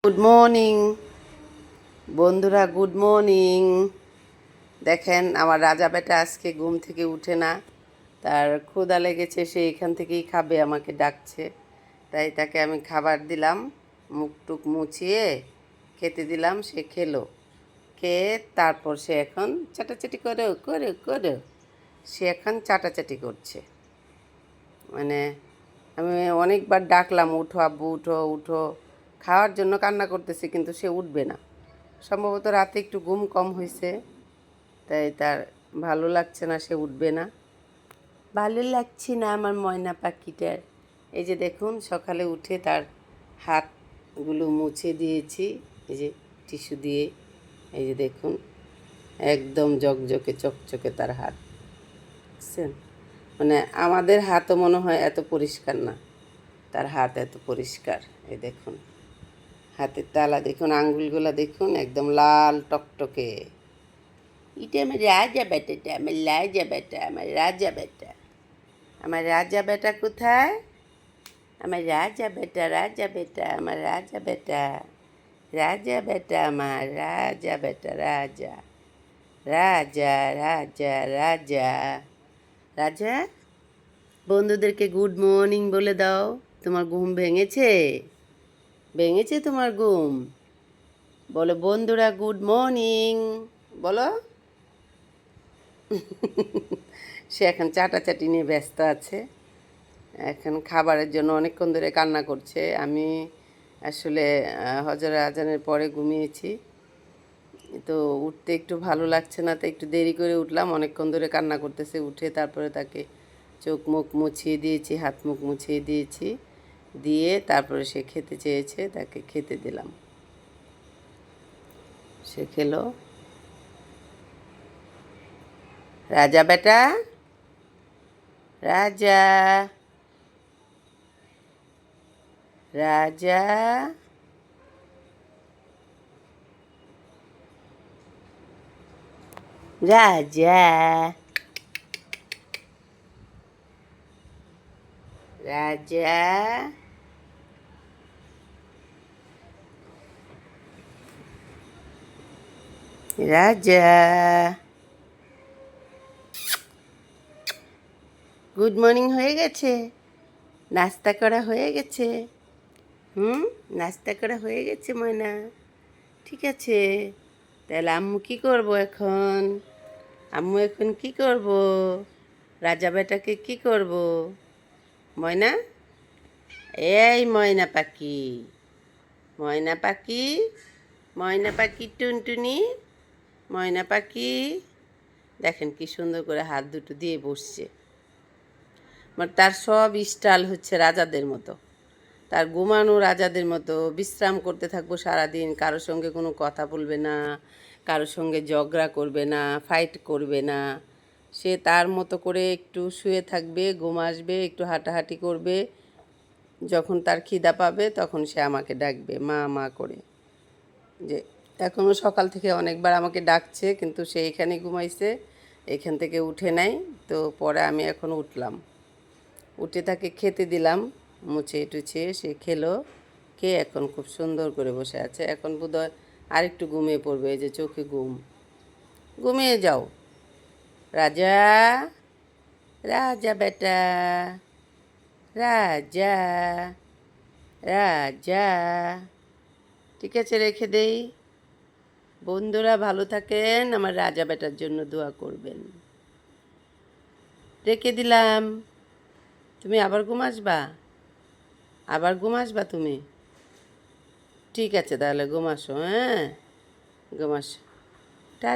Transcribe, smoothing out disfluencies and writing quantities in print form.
Good morning বন্ধুরা, good morning. দেখেন আমার রাজা বেটা আজকে ঘুম থেকে উঠে না, তার ক্ষুধা লেগেছে, সে এখান থেকেই খাবে, আমাকে ডাকছে। তাই তাকে আমি খাবার দিলাম, মুখ টুক মুছিয়ে খেতে দিলাম, সে খেলো। খেয়ে তারপর সে এখন চাটাচাটি করে করে করে সে এখন চাটাচাটি করছে। মানে আমি অনেকবার ডাকলাম, উঠো আব্বু, উঠো উঠো, খাওয়ার জন্য কান্না করতেছে, কিন্তু সে উঠবে না। সম্ভবত রাতে একটু ঘুম কম হয়েছে, তাই তার ভালো লাগছে না, সে উঠবে না। ভালো লাগছে না আমার ময়না পাখিটার। এই যে দেখুন, সকালে উঠে তার হাতগুলো মুছে দিয়েছি, এই যে টিস্যু দিয়ে। এই যে দেখুন, একদম জকজকে চকচকে তার হাত, বুঝছেন? মানে আমাদের হাতও মনে হয় এত পরিষ্কার না, তার হাত এত পরিষ্কার। এই দেখুন হাতের তালা দেখুন, আঙ্গুলগুলো দেখুন, একদম লাল টকটকে। এটা আমার রাজা বেটাটা, আমার রাজা বেটা, আমার রাজা বেটা। আমার রাজা বেটা কোথায়? আমার রাজা বেটা, রাজা বেটা, আমার রাজা বেটা, রাজা বেটা, আমার রাজা বেটা, রাজা রাজা রাজা রাজা রাজা। বন্ধুদেরকে গুড মর্নিং বলে দাও। তোমার ঘুম ভেঙেছে? ভেঙেছে তোমার ঘুম? বলো বন্ধুরা গুড মর্নিং বলো। সে এখন চাটাচাটি নিয়ে ব্যস্ত আছে, এখন খাবারের জন্য অনেকক্ষণ ধরে কান্না করছে। আমি আসলে হজরের আজানের পরে ঘুমিয়েছি, তো উঠতে একটু ভালো লাগছে না, তাই একটু দেরি করে উঠলাম। অনেকক্ষণ ধরে কান্না করতেছে, উঠে তারপরে তাকে চোখ মুখ মুছিয়ে দিয়েছি, হাত মুখ মুছিয়ে দিয়েছি, দিয়ে তারপরে সে খেতে চেয়েছে, তাকে খেতে দিলাম, সে খেলো। রাজা বেটা, রাজা রাজা রাজা রাজা রাজা। গুড মর্নিং হয়ে গেছে? নাস্তা করা হয়ে গেছে? নাস্তা করা হয়ে গেছে ময়না? ঠিক আছে, তাহলে আম্মু কি করব এখন? আম্মু এখন কি করব? রাজা বেটাকে কি করব? ময়না, এই ময়না পাখি, ময়না পাখি, ময়না পাখি টুনটুনি, ময়না পাখি। দেখেন কি সুন্দর করে হাত দুটো দিয়ে বসছে। মানে তার সব স্টাইল হচ্ছে রাজাদের মতো, তার ঘুমানো রাজাদের মতো। বিশ্রাম করতে থাকবো সারাদিন, কারোর সঙ্গে কোনো কথা বলবে না, কারোর সঙ্গে ঝগড়া করবে না, ফাইট করবে না। সে তার মতো করে একটু শুয়ে থাকবে, ঘুম আসবে, একটু হাঁটাহাঁটি করবে। যখন তার খিদা পাবে তখন সে আমাকে ডাকবে মা মা করে। যে এখনও সকাল থেকে অনেকবার আমাকে ডাকছে, কিন্তু সে এখানে ঘুমাইছে, এখান থেকে উঠে নাই। তো পরে আমি এখন উঠলাম, উঠে তাকে খেতে দিলাম, মুছে টুছে সে খেলো। খেয়ে এখন খুব সুন্দর করে বসে আছে। এখন বোধহয় আরেকটু ঘুমিয়ে পড়বে, এই যে চোখে ঘুম। ঘুমিয়ে যাও রাজা, রাজা বেটা, রাজা রাজা। ঠিক আছে, রেখে দেই। বন্ধুরা ভালো থাকেন, আমার রাজা বেটার জন্য দোয়া করবেন। রেখে দিলাম। তুমি আবার ঘুম আসবা? আবার ঘুম আসবা তুমি? ঠিক আছে, তাহলে ঘুম আসো। হ্যাঁ, ঘুম আসো। টা